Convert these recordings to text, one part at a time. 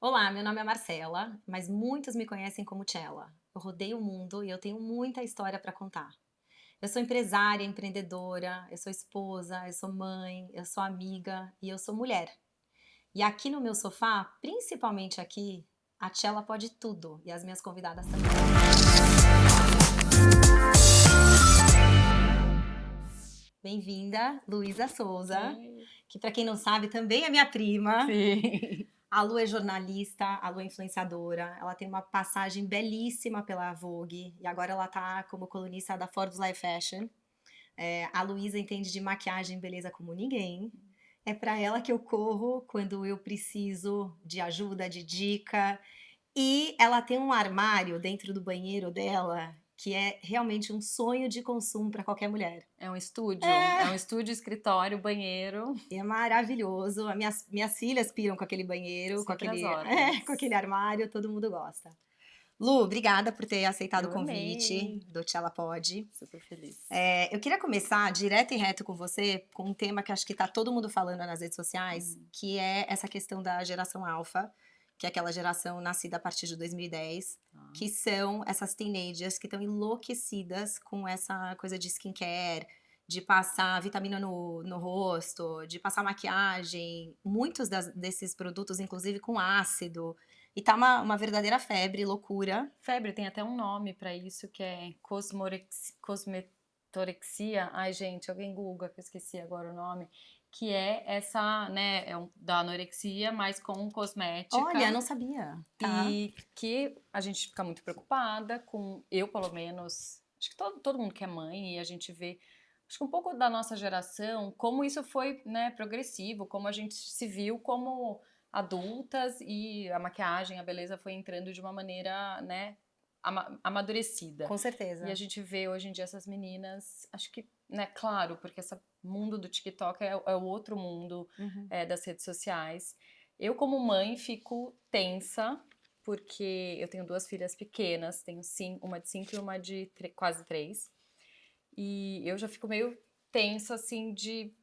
Olá, meu nome é Marcela, mas muitos me conhecem como Tchela. Eu rodeio o mundo e eu tenho muita história para contar. Eu sou empresária, empreendedora, eu sou esposa, eu sou mãe, eu sou amiga e eu sou mulher. E aqui no meu sofá, principalmente aqui, a Tchela pode tudo e as minhas convidadas também. Bem-vinda, Luísa Souza, Ai, que para quem não sabe também é minha prima. sim. A Lu é jornalista, a Lu é influenciadora, ela tem uma passagem belíssima pela Vogue e agora ela tá como colunista da Forbes Live Fashion. A Luísa entende de maquiagem e beleza como ninguém. É para ela que eu corro quando eu preciso de ajuda, de dica. E ela tem um armário dentro do banheiro dela que é realmente um sonho de consumo para qualquer mulher. É um estúdio, escritório, banheiro, E é maravilhoso. Minhas filhas piram com aquele banheiro, com sempre às aquele, com ordens. aquele armário, todo mundo gosta. Lu, obrigada por ter aceitado o Eu convite amei, do Tchela Pod. super feliz. Eu queria começar direto e reto com você com um tema que acho que está todo mundo falando nas redes sociais, Uhum. que é essa questão da geração alfa, que é aquela geração nascida a partir de 2010, Tá. que são essas teenagers que estão enlouquecidas com essa coisa de skincare, de passar vitamina no rosto, de passar maquiagem, muitos desses produtos, inclusive com ácido. E tá uma verdadeira febre, loucura. Febre tem até um nome pra isso que é cosmetorexia. Ai, gente, alguém google que eu esqueci agora o nome. Que é essa, né, da anorexia, mas com Olha, cosmética. não sabia. Tá. E que a gente fica muito preocupada com, eu pelo menos, acho que todo mundo que é mãe, e a gente vê, acho que um pouco da nossa geração, como isso foi, né, progressivo, como a gente se viu como adultas e a maquiagem, a beleza foi entrando de uma maneira, né, amadurecida. Com E a certeza. gente vê hoje em dia essas meninas, acho que, né, claro, porque esse mundo do TikTok é o outro mundo Uhum. das redes sociais. Eu, como mãe, fico tensa, porque eu tenho duas filhas pequenas, tenho uma de 5 e uma de quase 3. E eu já fico meio tensa, assim,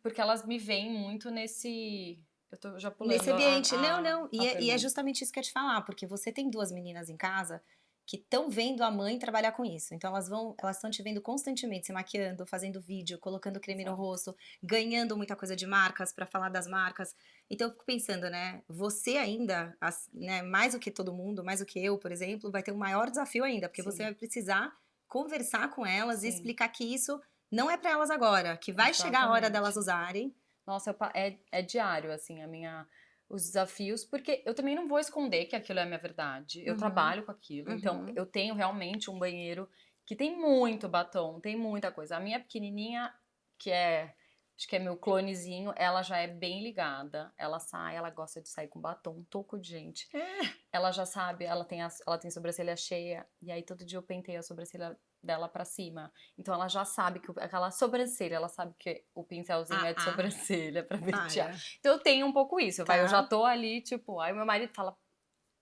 porque elas me veem muito nesse. Eu tô já Nesse pulando ambiente. Não, a, não. a, a E é pergunta. justamente isso que eu ia te falar, porque você tem duas meninas em casa que estão vendo a mãe trabalhar com isso. Então elas estão te vendo constantemente se maquiando, fazendo vídeo, colocando creme no Exato. rosto, ganhando muita coisa de marcas para falar das marcas. Então eu fico pensando, né? Você ainda, né, mais do que todo mundo, mais do que eu, por exemplo, vai ter um maior desafio ainda, porque você Sim, vai precisar conversar com elas e sim, explicar que isso não é para elas agora, que vai chegar a hora delas exatamente. usarem. Nossa, é diário, assim, os desafios, porque eu também não vou esconder que aquilo é a minha verdade. Eu Uhum, trabalho com aquilo, então uhum. eu tenho realmente um banheiro que tem muito batom, tem muita coisa. A minha pequenininha, que é, acho que é meu clonezinho, ela já é bem ligada. Ela sai, ela gosta de sair com batom, um toco de gente. Ela já sabe, ela tem sobrancelha cheia, e aí todo dia eu penteio a sobrancelha dela pra cima. Então ela já sabe que aquela sobrancelha, ela sabe que o pincelzinho Ah, é de ah, sobrancelha pra pentear. para. Então eu tenho um pouco isso, vai, eu já Tá. tô ali, tipo, aí meu marido fala,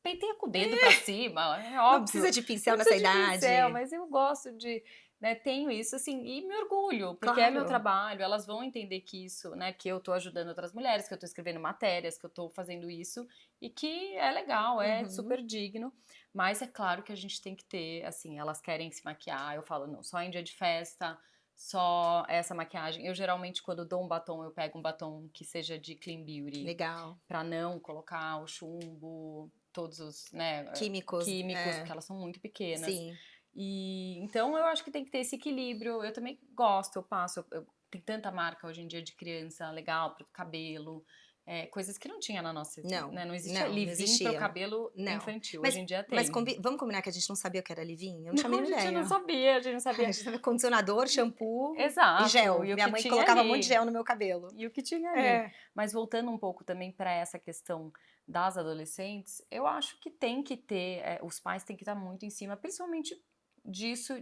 penteia com o dedo pra cima, é Não óbvio, precisa de pincel não nessa precisa de pincel, idade. mas eu gosto de, né, tenho isso, assim, e me orgulho, porque é meu Claro. trabalho, elas vão entender que isso, né, que eu tô ajudando outras mulheres, que eu tô escrevendo matérias, que eu tô fazendo isso, e que é legal, é Uhum. super digno, mas é claro que a gente tem que ter, assim, elas querem se maquiar, eu falo, não, só em dia de festa, só essa maquiagem. Eu geralmente, quando dou um batom, eu pego um batom que seja de clean beauty, Legal. pra não colocar o chumbo, todos os, né, Químicos, químicos, porque elas são muito pequenas. sim. E então eu acho que tem que ter esse equilíbrio. Eu também gosto, eu passo, tem tanta marca hoje em dia de criança legal para o cabelo, coisas que não tinha na nossa, Não, né, não existia não leave-in para o existia. cabelo Não. infantil. Hoje Mas, em dia mas tem. vamos combinar que a gente não sabia o que era leave-in? Eu não tinha a Não, a mínima gente não ideia. sabia, a gente não A sabia. gente sabia condicionador, shampoo e Exato, gel. e o Minha que mãe tinha colocava um monte de ali. gel no meu cabelo. E o que tinha ali. É. Mas voltando um pouco também para essa questão das adolescentes, eu acho que tem que ter, os pais têm que estar muito em cima, principalmente disso,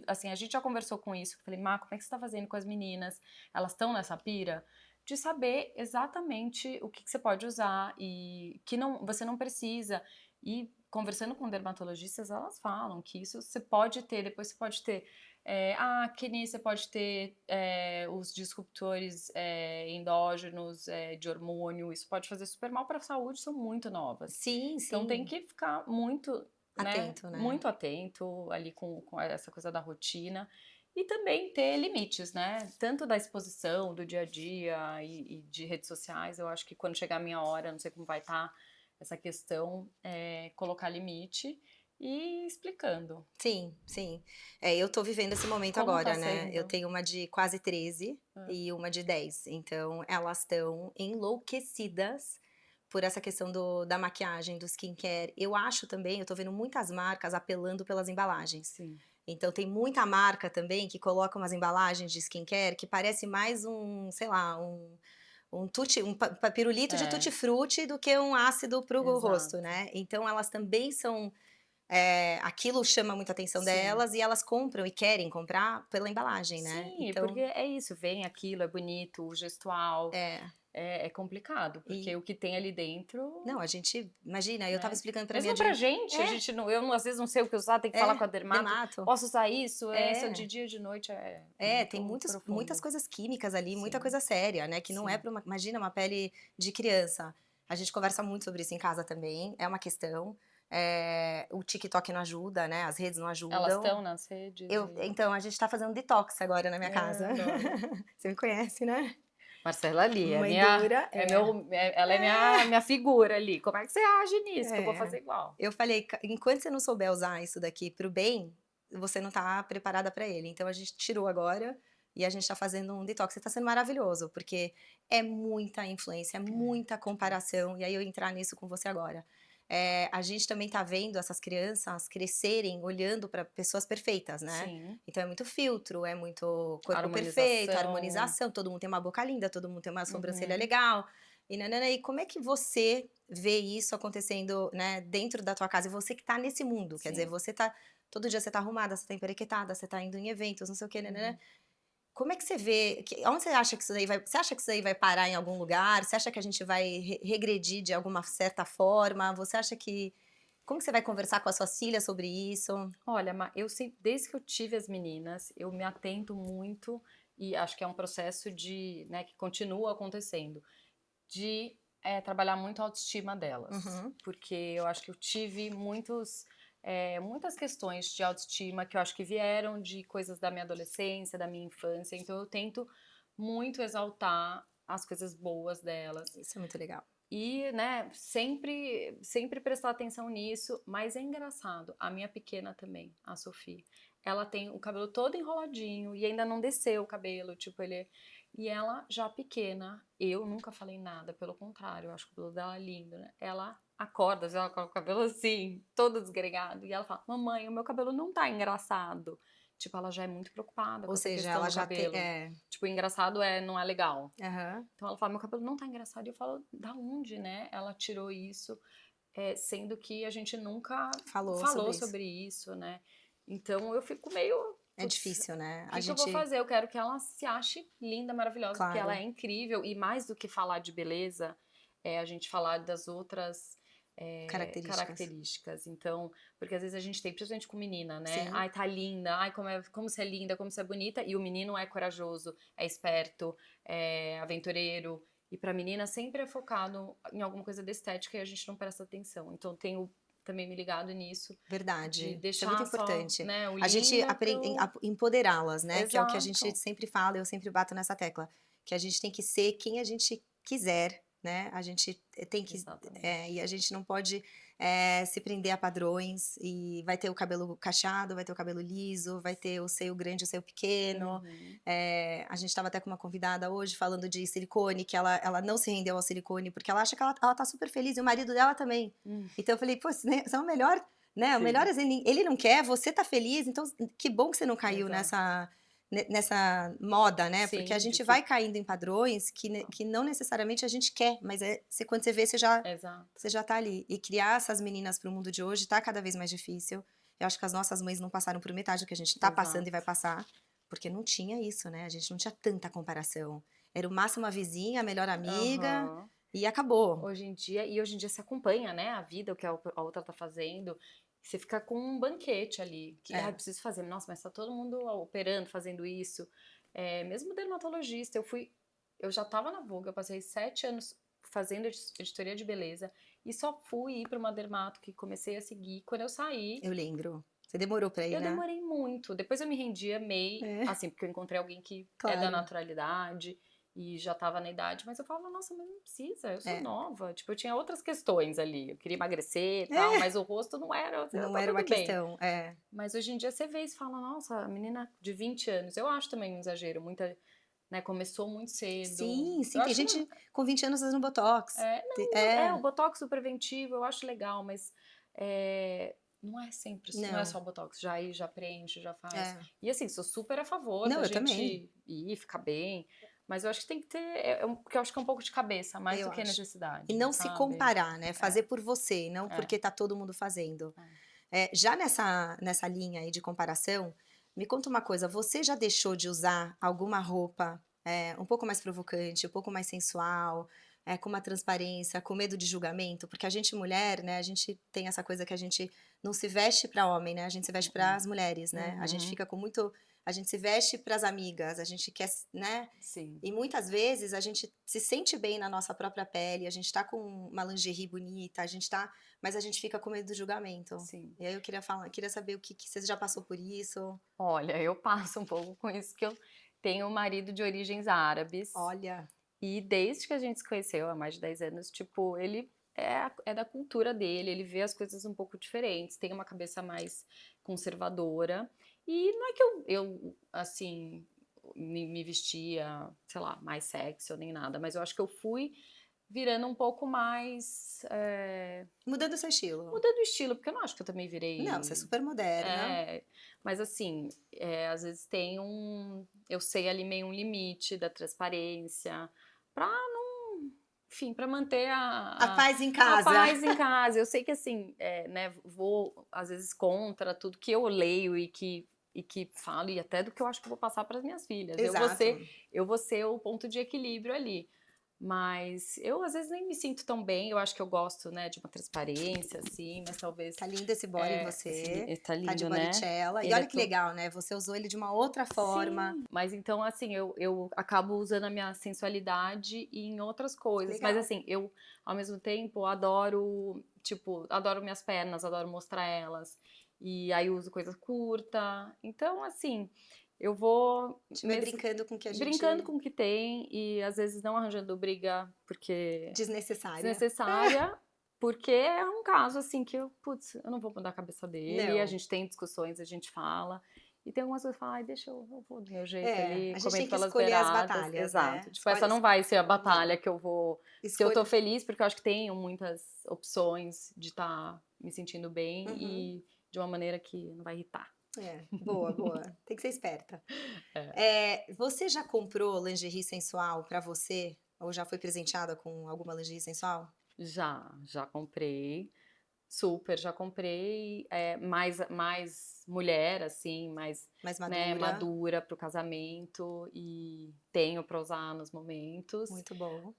assim, a gente já conversou com isso, eu falei, Má, como é que você está fazendo com as meninas? Elas estão nessa pira? De saber exatamente o que você pode usar e que não, você não precisa. E conversando com dermatologistas, elas falam que isso você pode ter, depois você pode ter. A acne você pode ter os disruptores endógenos de hormônio, isso pode fazer super mal para a saúde, são muito novas. Sim, Então tem sim. que ficar muito, né, Atento, né? muito atento ali com essa coisa da rotina. E também ter limites, né? Tanto da exposição, do dia a dia e de redes sociais. Eu acho que quando chegar a minha hora, não sei como vai estar essa questão, colocar limite e ir explicando. Sim, sim. Eu tô vivendo esse momento Como tá agora, né? Eu sendo? tenho uma de quase 13 Ah, e uma de 10. Então, elas estão enlouquecidas por essa questão da maquiagem, do skincare. Eu acho também, eu tô vendo muitas marcas apelando pelas embalagens. sim. Então, tem muita marca também que coloca umas embalagens de skincare que parece mais um, sei lá, pirulito de É, tutti-frutti do que um ácido pro rosto, exato. né? Então, elas também são aquilo chama muita atenção Sim. delas e elas compram e querem comprar pela embalagem, né. Sim, porque Então é isso, vem aquilo, é bonito, o gestual, é, é complicado, porque e o que tem ali dentro, não, a gente imagina, eu estava né? explicando pra minha Mesmo pra de gente, a é, gente não, eu às vezes não sei o que usar, tem que falar com a dermato, dermato. posso usar isso? Essa de É, dia, de noite é tem muito muitas profundo. coisas químicas ali, muita Sim, coisa séria, né, que não é sim. pra imagina uma pele de criança. A gente conversa muito sobre isso em casa também, é uma questão. O TikTok não ajuda, né, as redes não Elas ajudam. estão nas redes e... Então, a gente tá fazendo detox agora na minha casa. Adoro. Você me conhece, né? Marcela ali, Mãe dura, ela é minha figura ali. Como é que você age nisso? Que eu vou é. fazer igual. Eu falei: Enquanto você não souber usar isso daqui para o bem, você não tá preparada para ele". Então a gente tirou agora e a gente tá fazendo um detox e tá sendo maravilhoso, porque é muita influência, é muita Demais. comparação, e aí eu entrar nisso com você agora. A gente também tá vendo essas crianças crescerem olhando para pessoas perfeitas, né. Sim. Então é muito filtro, é muito corpo perfeito, Harmonização. harmonização, todo mundo tem uma boca linda, todo mundo tem uma sobrancelha Uhum. legal, e nã e como é que você vê isso acontecendo, né, dentro da tua casa? E você que tá nesse mundo, quer dizer, Sim. você tá todo dia você tá arrumada, você tá emperequetada, você tá indo em eventos, não sei o quê, nã Uhum. Como é que você vê onde você acha que isso daí vai você acha que isso daí vai parar em algum lugar? Você acha que a gente vai regredir de alguma certa forma? Você acha que como que você vai conversar com as suas filhas sobre isso? Olha, eu sei, desde que eu tive as meninas, eu me atento muito e acho que é um processo de, né, que continua acontecendo, de trabalhar muito a autoestima delas, Uhum, porque eu acho que eu tive muitas questões de autoestima que eu acho que vieram de coisas da minha adolescência, da minha infância, então eu tento muito exaltar as coisas boas delas. isso é muito legal. E, né, sempre prestar atenção nisso, mas é engraçado, a minha pequena também, a Sofia, ela tem o cabelo todo enroladinho e ainda não desceu o cabelo, tipo, e ela já pequena, eu nunca falei nada, pelo contrário, eu acho o cabelo dela lindo, né? Ela acorda, às vezes ela com o cabelo assim, todo desgrenhado, e ela fala: "Mamãe, o meu cabelo não tá engraçado". Tipo, ela já é muito preocupada Ou com essa seja, questão ela do já tem cabelo. Tipo, engraçado não é legal. aham, Então ela fala: "Meu cabelo não tá engraçado", e eu falo: "Da onde, né, ela tirou isso?", sendo que a gente nunca falou falou sobre isso. sobre isso, né. Então eu fico meio: É "Putz, o difícil, né, a que eu vou gente fazer?". Eu quero que ela se ache linda, maravilhosa, porque ela claro, é incrível e mais do que falar de beleza, é a gente falar das outras, características. características. Então, porque às vezes a gente tem, principalmente com menina, né: Sim. "Ai, tá linda. Ai, como você é linda, como você é bonita", e o menino é corajoso, é esperto, é aventureiro. E pra menina sempre é focado em alguma coisa da estética e a gente não presta atenção. Então tenho também me ligado nisso, de Verdade, isso é muito deixar só, importante. né, o A gente lindo pro... empoderá-las, né, que é o que a gente Exato, sempre fala, eu sempre bato nessa tecla, que a gente tem que ser quem a gente quiser, né, a gente tem que e exatamente. a gente não pode, se prender a padrões, e vai ter o cabelo cacheado, vai ter o cabelo liso, vai ter o seio grande, o seio pequeno. Uhum. A gente estava até com uma convidada hoje falando de silicone, que ela não se rendeu ao silicone, porque ela acha que ela tá super feliz, e o marido dela também. Hum, Então eu falei: "Pô, você é o melhor, né, o melhor sim, assim, ele não quer, você tá feliz, então que bom que você não caiu exato. nessa moda, né, porque a Sim, de gente que... vai caindo em padrões que não necessariamente a gente quer, mas quando você vê, Exato, você já tá ali. E criar essas meninas para o mundo de hoje tá cada vez mais difícil. Eu acho que as nossas mães não passaram por metade do que a gente tá passando e vai exato. passar, porque não tinha isso, né, a gente não tinha tanta comparação. Era o máximo a vizinha, a melhor amiga, Aham. E acabou. Hoje em dia se acompanha, né, a vida, o que a outra tá fazendo. Você fica com um banquete ali, que, É. preciso fazer. Nossa, mas tá todo mundo operando, fazendo isso. Mesmo dermatologista, eu já tava na Vogue, eu passei 7 anos fazendo editoria de beleza e só fui ir pra uma dermato que comecei a seguir quando eu saí. Eu lembro. Você demorou pra ir, Eu né? demorei muito. Depois eu me rendi, amei, É, assim, porque eu encontrei alguém que é da claro. naturalidade e já tava na idade, mas eu falava, nossa, mas não precisa, eu sou É. nova. Tipo, eu tinha outras questões ali. Eu queria emagrecer e tal, É. mas o rosto não era, assim, Não tá era uma tudo bem. questão. É. Mas hoje em dia você vê e fala, nossa, a menina de 20 anos, eu acho também um exagero, muita, né, começou muito cedo. Sim, Eu sim. Tem acho gente com 20 anos fazendo Botox. o É. Botox super preventivo, eu acho legal, mas não é sempre, não é Não. só Botox, já preenche, já faz. É. E assim, sou super a favor Não, da eu também. gente ir, ficar bem, mas eu acho que tem que ter, porque eu acho que é um pouco de cabeça, mais Eu do que acho. E necessidade, não se sabe? comparar, né? É, Fazer por você, não é, porque tá todo mundo fazendo. é. Já nessa linha aí de comparação, me conta uma coisa, você já deixou de usar alguma roupa, um pouco mais provocante, um pouco mais sensual, com uma transparência, com medo de julgamento? Porque a gente mulher, né, a gente tem essa coisa que a gente não se veste para homem, né, a gente se veste para Uhum. as mulheres, né, a gente Uhum. fica com muito, a gente se veste para as amigas, a gente quer, né, Sim, e muitas vezes a gente se sente bem na nossa própria pele, a gente tá com uma lingerie bonita, mas a gente fica com medo do julgamento. sim. E aí eu queria saber o que você já passou por isso. Olha, eu passo um pouco com isso, que eu tenho um marido de origens árabes. Olha, E desde que a gente se conheceu, há mais de 10 anos, tipo, ele é da cultura dele, ele vê as coisas um pouco diferentes, tem uma cabeça mais conservadora. E não é que eu assim, me vestia, sei lá, mais sexy ou nem nada, mas eu acho que eu fui virando um pouco mais. mudando o seu estilo. Mudando o estilo, porque eu não acho que eu também Não, você é virei. super moderna. É, mas assim, às vezes tem eu sei ali meio um limite da transparência, pra não, enfim, pra manter A paz em a casa. paz em casa. Eu sei que assim, né, vou às vezes contra tudo que eu leio e que falo, e até do que eu acho que eu vou passar para as minhas filhas. Exato. Eu vou ser o ponto de equilíbrio ali. Mas eu às vezes nem me sinto tão bem, eu acho que eu gosto, né, de uma transparência, assim, mas talvez Tá lindo esse body em você. tá Tá de lindo, né? bodycella. E Ele é olha que todo. legal, né? Você usou ele de uma outra forma. Sim, mas então, assim, eu acabo usando a minha sensualidade em outras coisas. Mas, Legal. assim, eu, ao mesmo tempo, adoro, tipo, adoro minhas pernas, adoro mostrar elas. E aí uso coisa curta. Então, assim, eu vou Tipo, é brincando com o que a brincando gente. com o que tem e às vezes não arranjando briga porque Desnecessária. desnecessária, porque é um caso assim que putz, eu não vou mudar a cabeça dele, a Não. gente tem discussões, a gente fala. E tem algumas coisas que fala, ai, deixa eu vou do meu jeito ali, A gente tem comendo que pelas escolher as beiradas. batalhas, Exato. né? Tipo, essa não vai ser a batalha Não. que eu vou. Que eu tô Escolha. feliz, porque eu acho que tenho muitas opções de estar me sentindo bem Uhum. e de uma maneira que não vai irritar. Boa, boa. Tem que ser esperta. É. Você já comprou lingerie sensual pra você? Ou já foi presenteada com alguma lingerie sensual? Já comprei. Super, já comprei, mais mulher, assim, mais, Mais né, madura? madura para o casamento e tenho para usar nos momentos. Muito bom.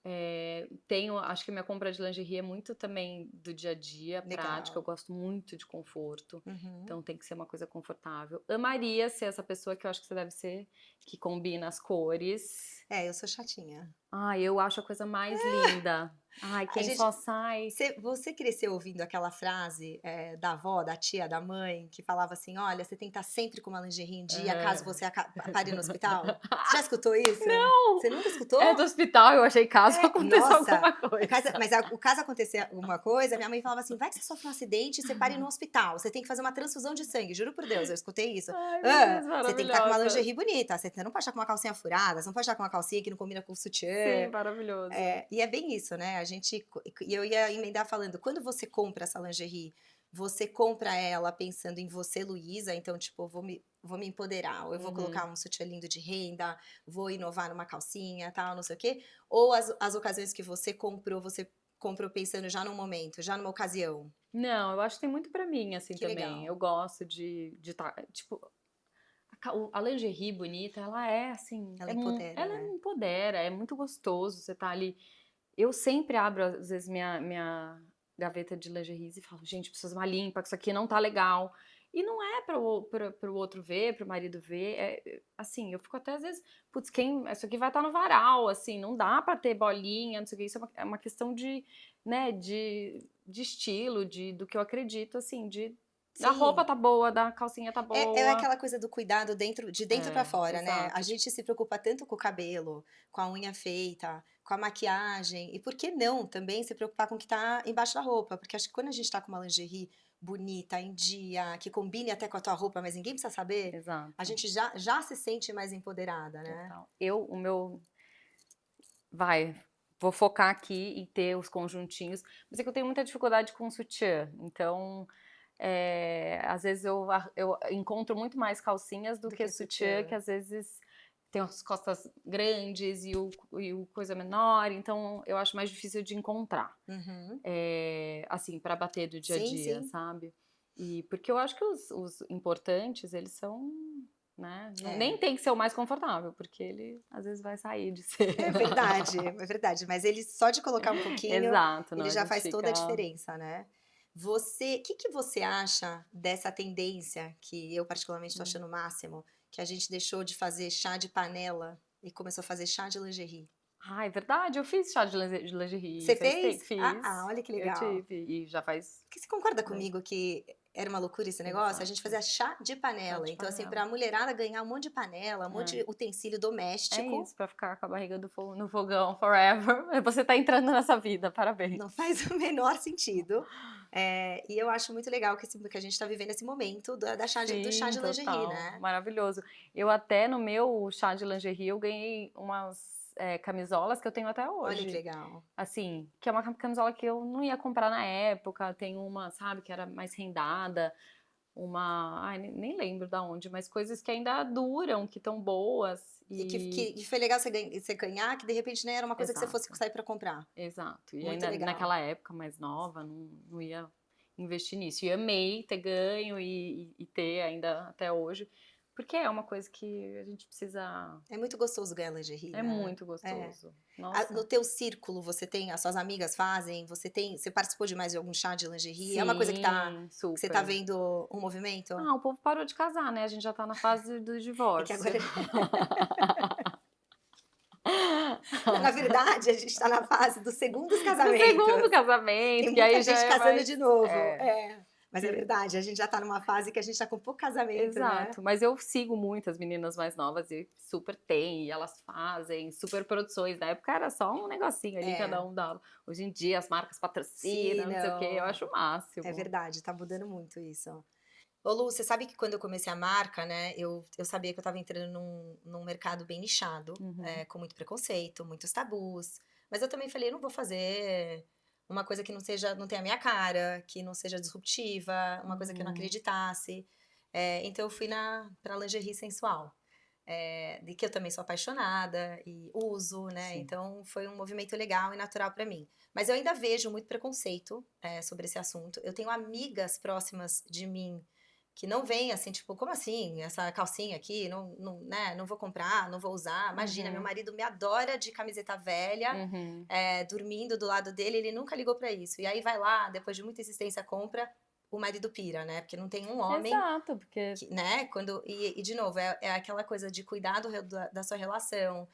Acho que minha compra de lingerie é muito também do dia a dia, prática, eu Legal. gosto muito de conforto, Uhum. então tem que ser uma coisa confortável. Amaria ser essa pessoa que eu acho que você deve ser, que combina as cores. Eu sou chatinha. Ai, eu acho a coisa mais linda. Ai, A quem gente só sai. Você cresceu ouvindo aquela frase, da avó, da tia, da mãe, que falava assim: "Olha, você tem que estar sempre com uma lingerie em dia, caso você pare no hospital"? Você já escutou isso? Não! Você nunca É do escutou? hospital, eu achei caso aconteça Nossa, alguma coisa. o caso acontecer alguma coisa, minha mãe falava assim: "Vai que você sofre um acidente e você pare no hospital, você tem que fazer uma transfusão de sangue", juro por Deus, eu escutei isso. Ai, meu Deus, Você tem que estar com uma maravilhosa. lingerie bonita, você não pode estar com uma calcinha furada, você não pode estar com uma calcinha que não combina com o Sim, sutiã. maravilhoso. E é bem isso, né, e eu ia emendar falando, quando você compra essa lingerie, você compra ela pensando em você, Luísa, então tipo, vou me empoderar, ou eu vou colocar Uhum. um sutiã lindo de renda, vou inovar numa calcinha, tal, não sei o quê, ou as ocasiões que você comprou pensando já num momento, já numa ocasião? Não, eu acho que tem muito pra mim, assim, Que também. Eu legal. gosto de tá, tipo, a lingerie bonita, ela é assim, Ela empodera, ela né. empodera, é muito gostoso você tá ali. Eu sempre abro, às vezes, minha gaveta de lingeries e falo: "Gente, preciso dar uma limpa, que isso aqui não tá legal". E não é para o outro ver, para o marido ver, assim, eu fico até às vezes: "Putz, isso aqui vai estar no varal, assim, não dá pra ter bolinha, não sei o quê". Isso é uma questão de, né, de estilo, do que eu acredito, assim, da roupa Sim. tá boa, da calcinha tá É boa. aquela coisa do cuidado de dentro pra É, fora, né. A exato, tipo gente se preocupa tanto com o cabelo, com a unha feita, com a maquiagem, e por que não também se preocupar com o que tá embaixo da roupa? Porque acho que quando a gente tá com uma lingerie bonita, em dia, que combine até com a tua roupa, mas ninguém precisa saber, a exato, gente já se sente mais empoderada, né. total. O meu Vai, vou focar aqui em ter os conjuntinhos, mas é que eu tenho muita dificuldade com sutiã, então, às vezes eu encontro muito mais calcinhas do Do que que sutiã, que sutiã. às vezes tem as costas grandes e o coisa menor, então eu acho mais difícil de encontrar, Uhum. assim, para bater do dia a Sim, dia, sim. sabe. E porque eu acho que os importantes, eles são, né, nem É. tem que ser o mais confortável, porque ele às vezes vai sair de ser. É verdade, mas ele só de colocar um pouquinho, Exato, não, ele a já gente faz toda a fica diferença, né. Que você acha dessa tendência, que eu particularmente estou hum. achando o máximo, que a gente deixou de fazer chá de panela e começou a fazer chá de lingerie? Ah, é verdade, eu fiz chá de lingerie Você faz tempo, fez? Ah, fiz, olha que eu legal. tive, e já faz, Porque você concorda né, comigo que era uma loucura esse negócio? A gente exato, fazia chá de chá panela, de então assim, panela. pra mulherada ganhar um monte de panela, um monte É, de utensílio é doméstico. isso, pra ficar com a barriga no fogão forever, você tá entrando nessa vida, Não parabéns. faz o menor sentido. E eu acho muito legal que a gente está vivendo esse momento do chá Sim, de lingerie, total, né. maravilhoso. Eu até no meu chá de lingerie eu ganhei umas, camisolas que eu tenho até Olha que hoje. legal. Assim, que é uma camisola que eu não ia comprar na época, tem uma, sabe, que era mais rendada, ai, nem lembro da onde, mas coisas que ainda duram, que estão boas E que e foi legal você ganhar, que de repente nem era uma coisa que você fosse exato, sair para comprar. exato. E Muito ainda legal. naquela época mais nova, não ia investir nisso. E amei ter ganho e ter ainda até hoje, porque é uma coisa que a gente precisa, É muito gostoso ganhar lingerie, é né. muito É. gostoso. No Nossa. teu círculo, você tem as suas amigas fazem, você participou de mais de algum chá de lingerie? É uma coisa Sim, que você tá super. vendo um movimento? Ah, o povo parou de casar, né, a gente já tá na fase do É que divórcio. agora na verdade, a gente tá na fase dos segundos Do segundo casamentos. Tem casamento, que muita aí já gente é casando mais, de novo. É, mas é que verdade, a gente já tá numa fase que a gente tá com pouco casamento, né. exato. Mas eu sigo muitas meninas mais novas e super tem, e elas fazem super produções. Na época era só um negocinho ali, cada É, um dava. Hoje em dia as marcas sim, patrocinam, não sei o quê, eu acho não, o é máximo. verdade, tá mudando muito isso. Ô Lu, você sabe que quando eu comecei a marca, né, eu sabia que eu estava entrando num mercado bem nichado, Uhum, com muito preconceito, muitos tabus, mas eu também falei: "Eu não vou fazer uma coisa que não tenha a minha cara, que não seja disruptiva, uma coisa que eu não uhum. acreditasse". Então eu fui pra lingerie sensual, de que eu também sou apaixonada e uso, né, Sim. então foi um movimento legal e natural pra mim. Mas eu ainda vejo muito preconceito, sobre esse assunto. Eu tenho amigas próximas de mim que não vem assim, tipo: "Como assim? Essa calcinha aqui, não, né, não vou comprar, não vou usar. Imagina, meu Uhum, marido me adora de camiseta velha, uhum. dormindo do lado dele, ele nunca ligou pra isso". E aí vai lá, depois de muita insistência, compra, o marido pira, né, porque não tem um homem Exato, porque que, né, de novo, é aquela coisa de cuidar da sua relação,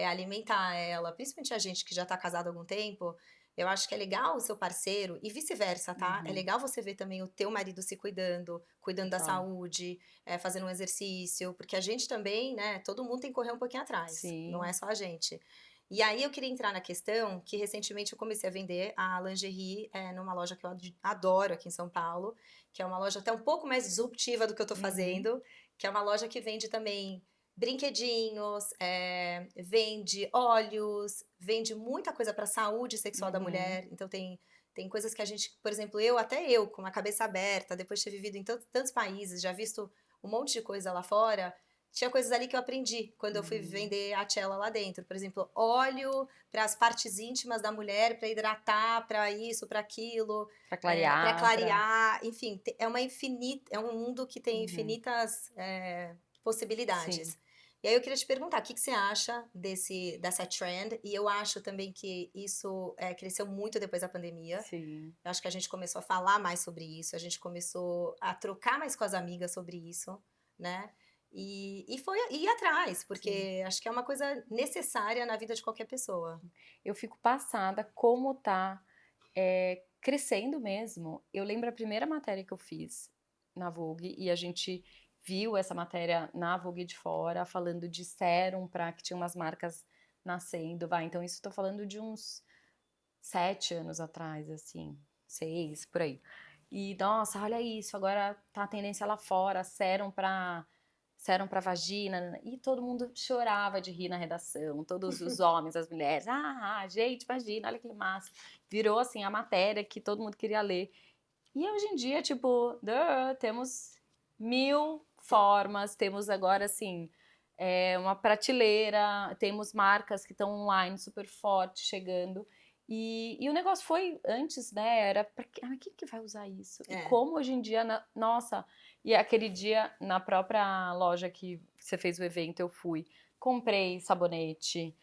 alimentar ela, principalmente a gente que já tá casado há algum tempo, eu acho que é legal o seu parceiro e vice-versa, tá. É uhum, legal você ver também o teu marido se cuidando, cuidando da total. saúde, fazendo um exercício, porque a gente também, né, todo mundo tem que correr um pouquinho atrás, não é Sim. só a gente. E aí eu queria entrar na questão que recentemente eu comecei a vender a lingerie, numa loja que eu adoro aqui em São Paulo, que é uma loja até um pouco mais disruptiva do que eu tô Uhum, fazendo, que é uma loja que vende também brinquedinhos, vende óleos, vende muita coisa para saúde sexual da uhum. mulher. Então tem coisas que a gente, por exemplo, eu com a cabeça aberta, depois de ter vivido em tantos países, já visto um monte de coisa lá fora, tinha coisas ali que eu aprendi quando eu fui Uhum. vender a Tchela lá dentro. Por exemplo, óleo para as partes íntimas da mulher, para hidratar, para isso, para aquilo, Pra para clarear, pra clarear, enfim, é um mundo que tem uhum. infinitas Sim. possibilidades. E aí eu queria te perguntar, o que que você acha dessa trend? E eu acho também que isso cresceu muito depois da pandemia. Sim, Eu acho que a gente começou a falar mais sobre isso, a gente começou a trocar mais com as amigas sobre isso, né? E foi ir atrás, sim. porque acho que é uma coisa necessária na vida de qualquer pessoa. Eu fico passada como tá crescendo mesmo. Eu lembro a primeira matéria que eu fiz na Vogue e a gente viu essa matéria na Vogue de fora falando de sérum para que tinha umas marcas nascendo, vai. Então isso eu tô falando de uns 7 anos atrás, assim, 6, por aí. E nossa, olha isso, agora tá a tendência lá fora, sérum pra vagina, e todo mundo chorava de rir na redação, todos os homens, as mulheres, gente, imagina, olha que massa. Virou, assim, a matéria que todo mundo queria ler. E hoje em dia, tipo, temos 1000 formas, temos agora, assim, uma prateleira, temos marcas que estão online super forte chegando. E o negócio foi antes, né? Era quem que vai usar isso? E É. como hoje em dia, nossa, e aquele dia na própria loja que você fez o evento, eu fui, comprei sabonete,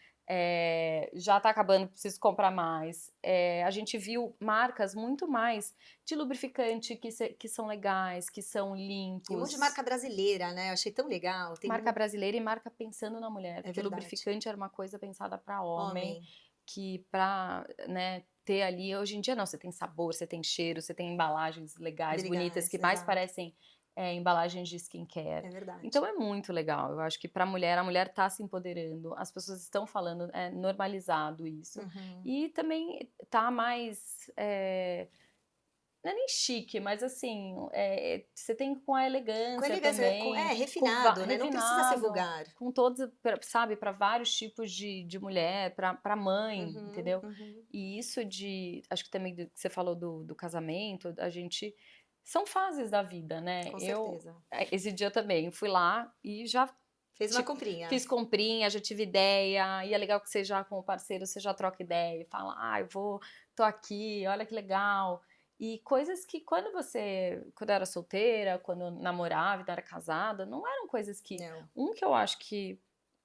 já tá acabando, preciso comprar mais. A gente viu marcas muito mais de lubrificante que são legais, que são E um monte de limpos. marca brasileira, né? Eu achei tão legal. Marca brasileira e marca pensando na mulher, É porque verdade. lubrificante era uma coisa pensada para homem, Homem, que para, né, ter ali, hoje em dia não, você tem sabor, você tem cheiro, você tem embalagens legais, bonitas, que brigais, mais exato. parecem embalagens de skincare. É verdade. Então é muito legal. Eu acho que para a mulher tá se empoderando, as pessoas estão falando, é normalizado isso. Uhum. E também tá mais não é nem chique, mas assim, você tem com a Com elegância elegância, também, refinado, né? Não precisa ser refinado, vulgar. com todos, sabe, para vários tipos de mulher, para mãe, Uhum, entendeu? uhum. E isso acho que também que você falou do casamento, a gente, são fases da vida, né? Com certeza. Esse dia também, fui lá e já Fez uma comprinha. fiz comprinha, já tive ideia, e é legal que você já com o parceiro, você já troca ideia e fala, tô aqui, olha que legal. E coisas que quando eu era solteira, quando eu namorava, quando eu era casada, não eram coisas que, Não, que eu acho que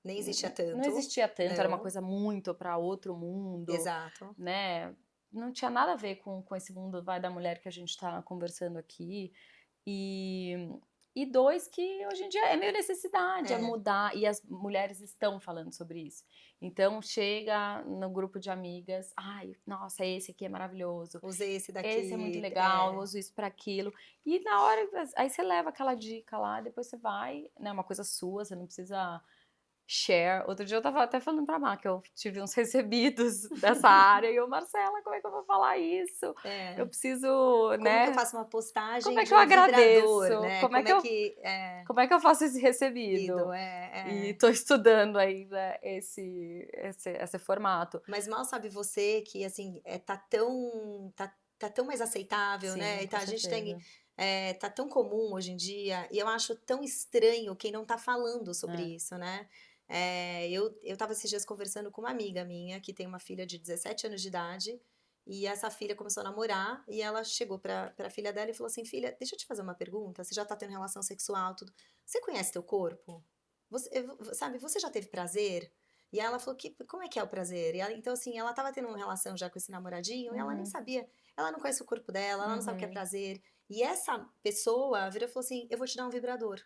nem existia não tanto. existia tanto, era uma Não, coisa muito para outro mundo, exato. né? Não tinha nada a ver com esse mundo vai da mulher que a gente tá conversando aqui. E, e dois, que hoje em dia é meio necessidade, é É, mudar, e as mulheres estão falando sobre isso. Então chega no grupo de amigas, nossa, esse aqui é maravilhoso, usei esse esse é muito daqui. legal, eu uso isso para aquilo. E na hora, aí você leva aquela dica lá, depois você vai, né, uma coisa sua, você não precisa share. Outro dia eu tava até falando pra Má que eu tive uns recebidos dessa área e eu, Marcela, como é que eu vou falar isso? Eu É. preciso, Como que eu né? faço uma Como postagem é de que eu um vibrador, agradeço? né? Como é que é Como é que eu faço esse ido? recebido? E tô estudando ainda esse formato. Mas mal sabe você que assim tá tão mais aceitável, né? Sim, E com tá, a gente tem certeza. tá tão comum hoje em dia e eu acho tão estranho quem não tá falando sobre É. isso, né? Eu tava esses dias conversando com uma amiga minha que tem uma filha de 17 anos de idade e essa filha começou a namorar e ela chegou pra filha dela e falou assim: Filha, deixa eu te fazer uma pergunta. Você já tá tendo relação sexual, tudo. Você conhece teu corpo? Sabe, você já teve prazer? E ela falou que como é que é o prazer? Então, assim, ela estava tendo uma relação já com esse namoradinho e ela nem Uhum, sabia, ela não conhece o corpo dela, ela não sabe o que é uhum. prazer. E essa pessoa virou e falou assim: Eu vou te dar um vibrador.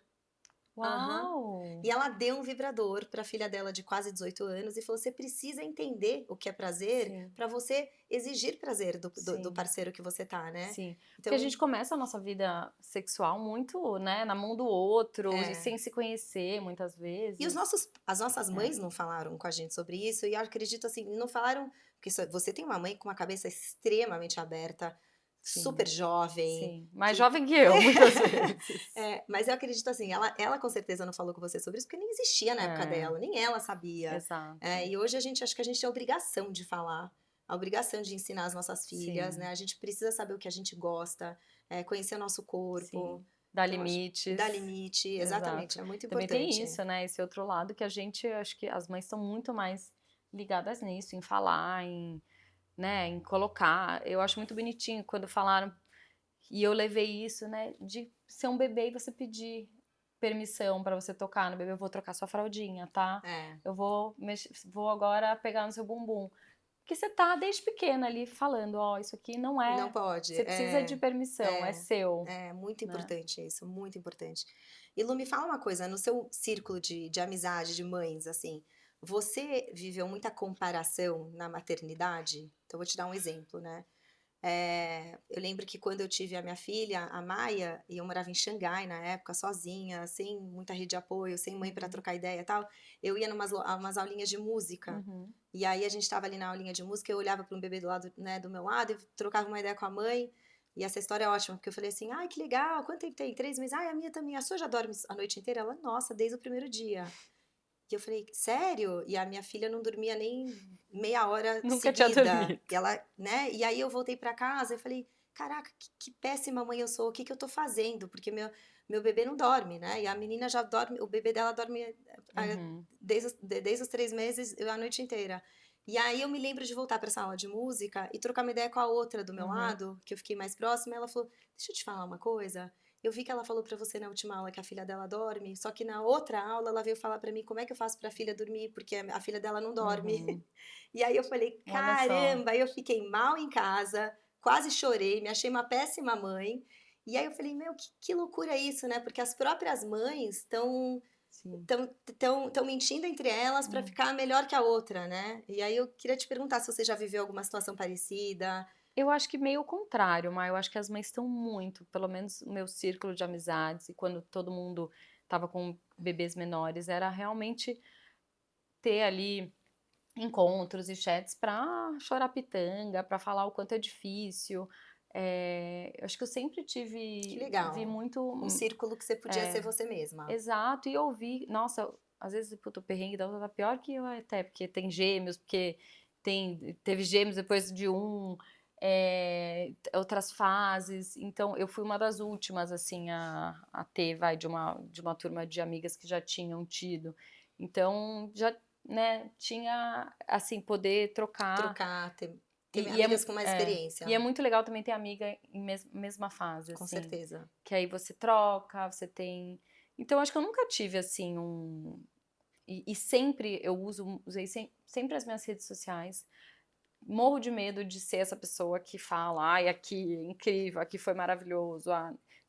Aham. Uau! E ela deu um vibrador para a filha dela de quase 18 anos e falou: você precisa entender o que é prazer Sim, para você exigir prazer do sim. parceiro que você tá, né? Sim, porque a Então, gente começa a nossa vida sexual muito, né, na mão do outro e é. sem se conhecer muitas E vezes. as nossas É, mães não falaram com a gente sobre isso, e eu acredito assim, não falaram, porque você tem uma mãe com uma cabeça extremamente aberta, super sim, jovem, sim. Mais que. jovem que eu, muitas vezes. Mas eu acredito assim, ela com certeza não falou com você sobre isso, porque nem existia na época É, dela, nem ela sabia. exato. E hoje a gente acho que a gente tem a obrigação de falar, a obrigação de ensinar as nossas filhas, né? Sim, A gente precisa saber o que a gente gosta, conhecer o nosso sim. corpo. Dá Então, acho dá limites. limite, exatamente, Exato. é muito Também tem importante. isso, né? Esse outro lado que a gente, acho que as mães estão muito mais ligadas nisso, em falar, né, em colocar. Eu acho muito bonitinho quando falaram. E eu levei isso, né, de ser um bebê e você pedir permissão pra você tocar no bebê, eu vou trocar sua fraldinha, tá? É, Eu vou agora pegar no seu bumbum. Porque você tá desde pequena ali falando, ó, isso aqui não não é. pode. Você precisa de permissão, é É, seu, é muito né? importante isso, muito importante. E Lu, me fala uma coisa, no seu círculo de amizade, de mães, assim, você viveu muita comparação na maternidade? Então, eu vou te dar um exemplo, né? Eu lembro que quando eu tive a minha filha, a Maia, e eu morava em Xangai na época, sozinha, sem muita rede de apoio, sem mãe para Uhum, trocar ideia e tal, eu ia umas aulinhas de música. uhum, E aí a gente estava ali na aulinha de música, eu olhava para um bebê do lado, né, do meu lado, e trocava uma ideia com a mãe. E essa história é ótima, porque eu falei assim: ai, que legal, quanto tempo tem? 3 meses? Ai, a minha também, a sua já dorme a noite inteira? Ela, nossa, desde o primeiro dia. E eu falei, sério? E a minha filha não dormia nem meia hora nunca tinha seguida. dormido. E ela, né? E aí eu voltei pra casa e falei, caraca, que péssima mãe eu sou. O que que eu tô fazendo? Porque meu bebê não dorme, né? E a menina já dorme, o bebê dela dorme Uhum, desde os 3 meses a noite inteira. E aí eu me lembro de voltar pra sala de música e trocar uma ideia com a outra do meu uhum, lado, que eu fiquei mais próxima. E ela falou, deixa eu te falar uma coisa. Eu vi que ela falou pra você na última aula que a filha dela dorme, só que na outra aula ela veio falar pra mim como é que eu faço pra filha dormir, porque a filha dela não dorme. uhum. E aí eu falei, Olha só. caramba, aí eu fiquei mal em casa, quase chorei, me achei uma péssima mãe. E aí eu falei, meu, que loucura isso, né? Porque as próprias mães Sim. estão mentindo entre elas pra Hum. ficar melhor que a outra, né? E aí eu queria te perguntar se você já viveu alguma situação parecida. Eu acho que meio o contrário, mas eu acho que as mães estão muito, pelo menos o meu círculo de amizades, e quando todo mundo estava com bebês menores, era realmente ter ali encontros e chats pra chorar pitanga, pra falar o quanto é difícil. Eu acho que eu sempre Que vi legal. muito, Um círculo que você podia ser é, você mesma. exato, e ouvir, nossa, às vezes puto, o perrengue da outra tá pior que eu até, porque tem gêmeos, porque teve gêmeos depois de um, outras fases, então eu fui uma das últimas, assim, a ter, vai, de uma turma de amigas que já tinham tido, então já, né, tinha, assim, poder trocar, Trocar, ter e, e, amigas com mais e é experiência, muito legal também ter amiga em mesma fase, com assim, certeza. que aí você troca, você tem. Então, acho que eu nunca tive assim um. E sempre eu usei sempre as minhas redes sociais. Morro de medo de ser essa pessoa que fala, ai, aqui é incrível, aqui foi maravilhoso,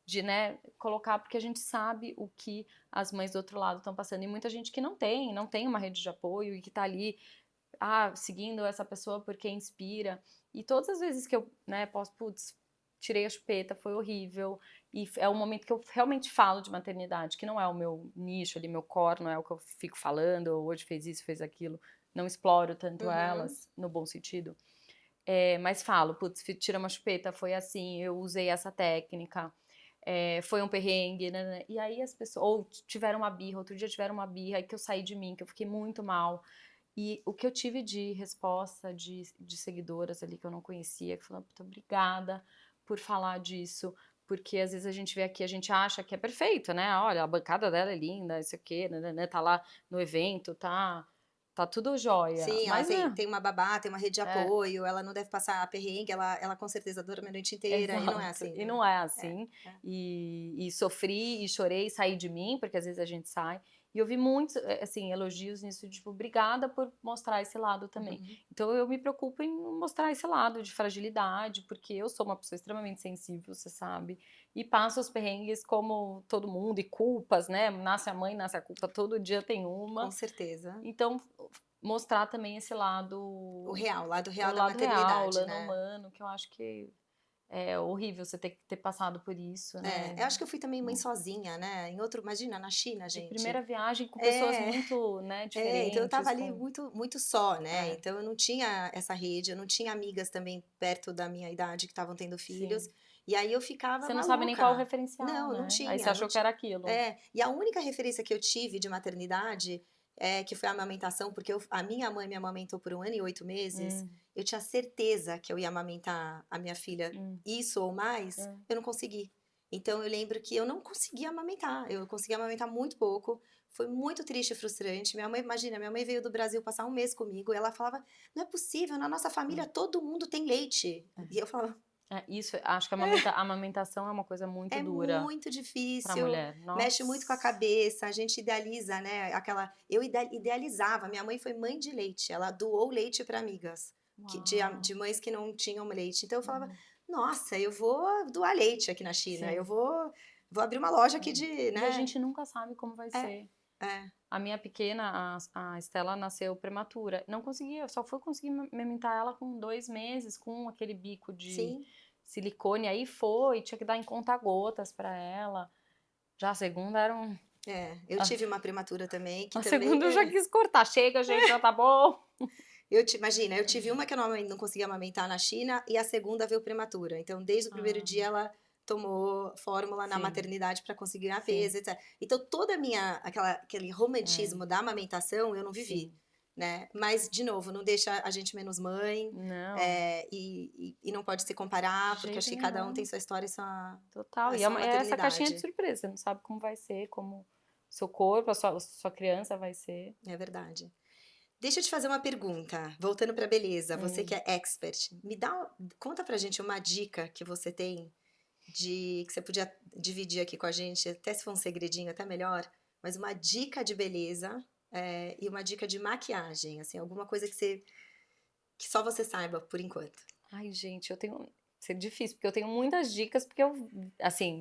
de, né, colocar, porque a gente sabe o que as mães do outro lado estão passando. E muita gente que não tem uma rede de apoio e que tá ali seguindo essa pessoa porque inspira. E todas as vezes que eu, né, posso, putz, tirei a chupeta, foi horrível. E é o momento que eu realmente falo de maternidade, que não é o meu nicho ali, meu core, não é o que eu fico falando, hoje fez isso, fez aquilo. Não exploro tanto Uhum. elas, no bom sentido. Mas falo, putz, tira uma chupeta, foi assim, eu usei essa técnica. Foi um perrengue, né? E aí as pessoas, ou tiveram uma birra, outro dia tiveram uma birra, aí que eu saí de mim, que eu fiquei muito mal. E o que eu tive de resposta de seguidoras ali que eu não conhecia, que falaram, muito obrigada por falar disso, porque às vezes a gente vê aqui, a gente acha que é perfeito, né? Olha, a bancada dela é linda, isso aqui, né? Tá lá no evento, tá tudo jóia. Sim, ela Mas tem uma babá, tem uma rede de é, apoio, ela não deve passar perrengue, ela com certeza dorme a noite inteira, e não é exato. assim, E né? não é É, assim. é. E sofri, e chorei, saí de mim, porque às vezes a gente sai. E eu vi muitos, assim, elogios nisso, tipo, obrigada por mostrar esse lado também. Uhum. Então eu me preocupo em mostrar esse lado de fragilidade, porque eu sou uma pessoa extremamente sensível, você sabe. E passo os perrengues como todo mundo, e culpas, né? Nasce a mãe, nasce a culpa, todo dia tem Com uma. certeza. Então, mostrar também esse lado, O lado o real da lado real, o maternidade, lado né? humano, que eu acho que é horrível você ter que ter passado por isso, né? Eu acho que eu fui também mãe sozinha, né? Imagina, na China, De gente. primeira viagem com pessoas É, muito, né, então eu tava diferentes, ali com... muito, muito só, né? É, Então eu não tinha essa rede, eu não tinha amigas também perto da minha idade que estavam tendo filhos. sim. E aí eu ficava Você não sabe nem qual é o maluca. referencial, Não, não né? Aí você tinha, não achou que tinha. era aquilo. E a única referência que eu tive de maternidade, que foi a amamentação, porque a minha mãe me amamentou por 1 ano e 8 meses, Hum, eu tinha certeza que eu ia amamentar a minha filha hum, isso ou mais, hum. eu não consegui. Então eu lembro que eu não conseguia amamentar, eu conseguia amamentar muito pouco, foi muito triste e frustrante. Minha mãe, imagina, minha mãe veio do Brasil passar um mês comigo e ela falava: não é possível, na nossa família Hum. todo mundo tem leite. E eu falava. Isso, acho que a amamentação é uma coisa muito É dura muito pra difícil, mulher. mexe muito com a Nossa. cabeça, a gente idealiza, né, eu idealizava, minha mãe foi mãe de leite, ela doou leite para amigas, de Uau. mães que não tinham leite, então eu falava: Uhum. "Nossa, eu vou doar leite aqui na China, eu Sim. vou abrir uma loja aqui É. de", E a né. gente nunca sabe como vai É, ser. é, A minha pequena, a Estela, nasceu prematura. Não conseguia, eu só fui conseguir amamentar ela com 2 meses, com aquele bico de sim, silicone. Aí foi, tinha que dar em conta-gotas pra ela. Já a segunda era um. eu A, tive uma prematura também, que a também segunda eu já quis cortar. Chega, gente, já tá bom. imagina, eu tive uma que eu não conseguia amamentar na China e a segunda veio prematura. Então, desde o primeiro Ah, dia, ela tomou fórmula na sim, maternidade para conseguir ganhar sim, peso, etc. Então, toda a aquele é, romantismo da amamentação eu não vivi, sim. né? Mas, de novo, não deixa a gente menos mãe, Não, e não pode se de comparar, porque acho jeito que cada um tem nenhum. sua história e Total. a E sua é essa caixinha de maternidade. surpresa. Você não sabe como vai ser, como seu corpo, a sua criança vai ser. É verdade. Deixa eu te fazer uma pergunta, voltando para beleza, você que Hum. é expert, conta pra gente uma dica que você tem que você podia dividir aqui com a gente, até se for um segredinho, até melhor, mas uma dica de beleza, e uma dica de maquiagem, assim, alguma coisa que só você saiba por enquanto. Ai, gente, eu tenho. Isso é difícil, porque eu tenho muitas dicas, porque eu, assim,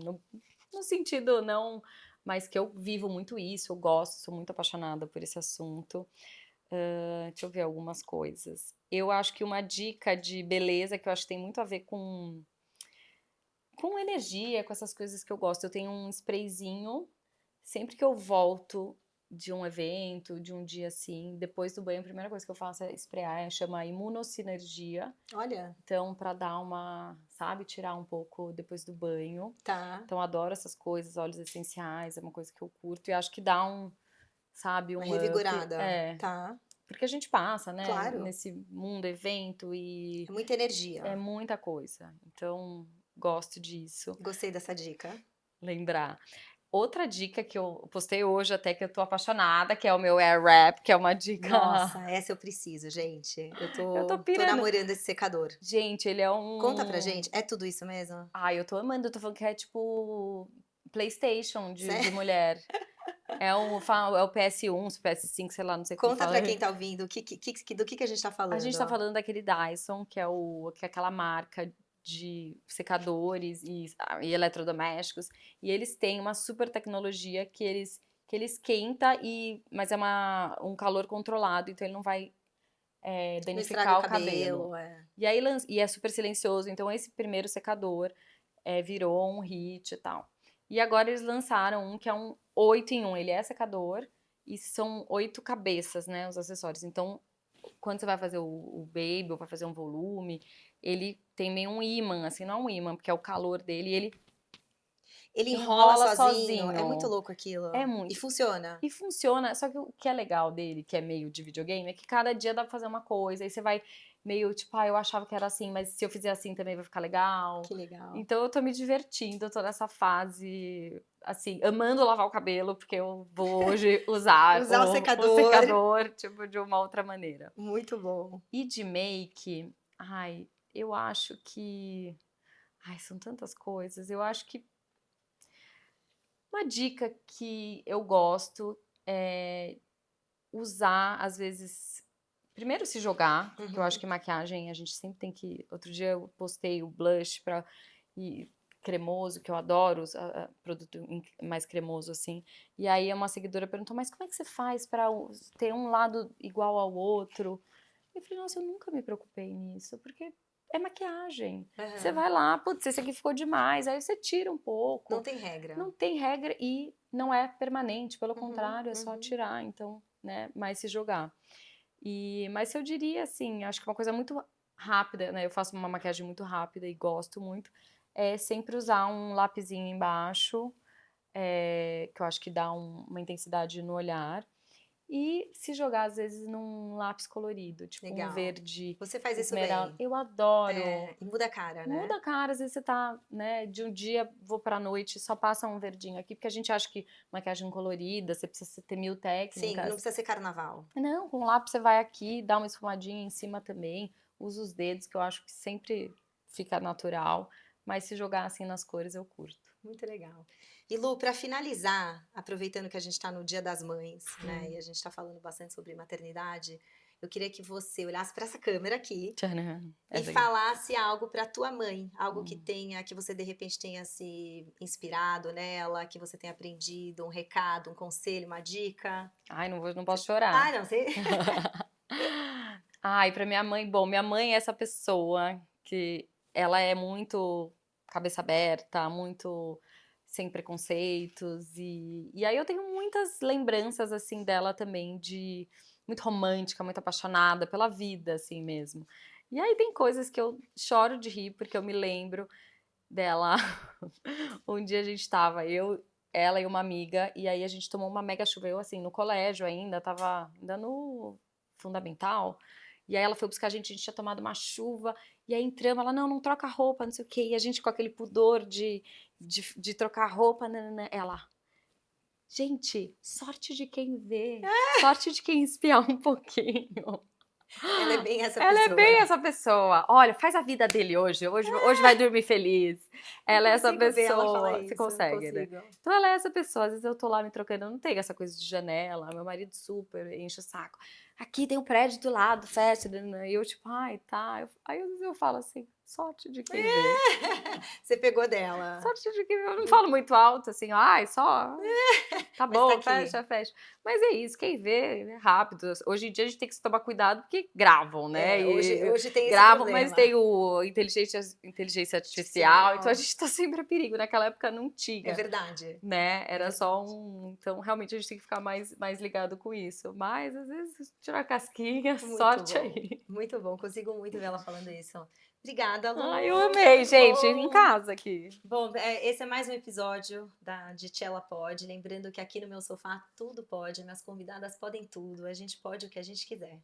no sentido não, mas que eu vivo muito isso, eu gosto, sou muito apaixonada por esse assunto. Deixa eu ver algumas coisas. Eu acho que uma dica de beleza que eu acho que tem muito a ver com energia, com essas coisas que eu gosto. Eu tenho um sprayzinho, sempre que eu volto de um evento, de um dia assim, depois do banho, a primeira coisa que eu faço é sprayar, chama Imunosinergia. Olha, Então, para dar uma, sabe, tirar um pouco depois do banho. tá, Então, adoro essas coisas, óleos essenciais, é uma coisa que eu curto e acho que dá um, sabe, uma um up. revigorada, É, tá, porque a gente passa, né, claro, nesse mundo evento e é muita é energia. muita coisa. Então, gosto disso, Gostei dessa dica. lembrar. Outra dica que eu postei hoje até que eu tô apaixonada, que é o meu Air Wrap, que é uma dica. Nossa, essa eu preciso, gente. Eu Eu tô tô pirando. namorando esse secador. Gente, ele é Conta pra um. gente, é tudo isso mesmo? Ai, eu tô amando, eu tô falando que é tipo PlayStation de Sério? mulher. É o PS1, PS5, sei lá, não sei como Conta fala. pra quem tá ouvindo do que a gente tá A gente falando. tá falando daquele Dyson, que é aquela marca de secadores e eletrodomésticos, e eles têm uma super tecnologia que ele esquenta mas é um calor controlado, então ele não vai Não estraga o danificar o cabelo. cabelo, é. E aí e é super silencioso, então esse primeiro secador virou um hit e tal. E agora eles lançaram um que é um 8 em 1. Ele é secador e são 8 cabeças, né? Os acessórios. Então, quando você vai fazer o baby ou vai fazer um volume, ele tem meio um ímã, assim, não é um ímã, porque é o calor dele, e ele Ele enrola enrola sozinho, é muito sozinho. louco aquilo. É E muito. funciona. E funciona, só que o que é legal dele, que é meio de videogame, é que cada dia dá pra fazer uma coisa, aí você vai meio tipo, eu achava que era assim, mas se eu fizer assim também vai ficar legal. Que legal. Então eu tô me divertindo, eu tô nessa fase, assim, amando lavar o cabelo, porque eu vou hoje usar Usar o o secador, secador, tipo, de uma outra maneira. muito bom. E de make, eu acho que. São tantas coisas. Eu acho que uma dica que eu gosto é usar, às vezes, primeiro se jogar, que eu acho Uhum. que maquiagem a gente sempre tem que. Outro dia eu postei o blush e cremoso, que eu adoro, produto mais cremoso assim. E aí uma seguidora perguntou: mas como é que você faz para ter um lado igual ao outro? Eu falei: nossa, eu nunca me preocupei nisso, porque é maquiagem. Você Aham. vai lá, putz, esse aqui ficou demais, aí você tira um Não pouco. tem regra. Não tem regra e não é permanente, pelo Uhum, contrário, é só uhum. tirar, então, né, mais se jogar. Mas eu diria assim, acho que uma coisa muito rápida, né, eu faço uma maquiagem muito rápida e gosto muito, é sempre usar um lapisinho embaixo, que eu acho que dá uma intensidade no olhar, e se jogar às vezes num lápis colorido, tipo um Legal. verde Você faz isso esmeralda. bem. Eu adoro. É, e muda a cara, Muda né? a cara, às vezes você tá, né, de um dia vou pra noite, só passa um verdinho aqui, porque a gente acha que maquiagem colorida, você precisa ter mil Sim, não técnicas. precisa ser carnaval. Não, com lápis você vai aqui, dá uma esfumadinha em cima também, usa os dedos, que eu acho que sempre fica natural, mas se jogar assim nas cores eu curto. Muito legal. E Lu, para finalizar, aproveitando que a gente está no Dia das Mães, né, e a gente está falando bastante sobre maternidade, eu queria que você olhasse para essa câmera aqui Tcharam, e essa aqui. falasse algo para tua mãe, algo que você de repente tenha se inspirado nela, que você tenha aprendido, um recado, um conselho, uma dica. Ai, não posso chorar. Não, você. Ai, pra minha mãe, bom, minha mãe é essa pessoa que ela é muito cabeça aberta, muito sem preconceitos e aí eu tenho muitas lembranças, assim, dela também de muito romântica, muito apaixonada pela vida, assim mesmo. E aí tem coisas que eu choro de rir, porque eu me lembro dela. Um dia a gente estava, ela e uma amiga, e aí a gente tomou uma mega chuva. Eu, assim, no colégio ainda, tava ainda no fundamental. E aí ela foi buscar a gente tinha tomado uma chuva. E aí entramos, ela, não troca roupa, não sei o quê. E a gente com aquele pudor de trocar roupa, nananã. Ela, gente, sorte de quem vê, sorte de quem espiar um pouquinho. Ela é bem essa Ela é pessoa. bem essa pessoa. Olha, faz a vida dele hoje vai dormir feliz. Ela é essa Consigo ver ela falar pessoa. Você isso, consegue, né? consigo. Então ela é essa pessoa. Às vezes eu tô lá me trocando, eu não tenho essa coisa de janela. Meu marido super enche o saco. Aqui tem um prédio do lado, fecha. E eu tipo, ai, tá. Aí às vezes eu falo assim, sorte de quem vê. Você pegou dela. Sorte de quem vê. Eu não falo muito alto, assim, ai, só. Tá Mas bom, tá aqui. fecha. Mas é isso, quem vê é rápido. Hoje em dia a gente tem que se tomar cuidado porque gravam, né? Hoje tem esse Gravam, problema. mas tem o inteligência artificial, então a gente tá sempre a perigo. Naquela época não tinha. É verdade. Né? Era só um. Então realmente a gente tem que ficar mais ligado com isso. Mas às vezes tirar casquinha, Muito sorte bom. aí. Muito bom, consigo muito ver ela falando isso. Obrigada, Lu. Ai, eu amei, gente, em casa aqui. Bom, esse é mais um episódio de Tchela Pode. Lembrando que aqui no meu sofá tudo pode, minhas convidadas podem tudo, a gente pode o que a gente quiser.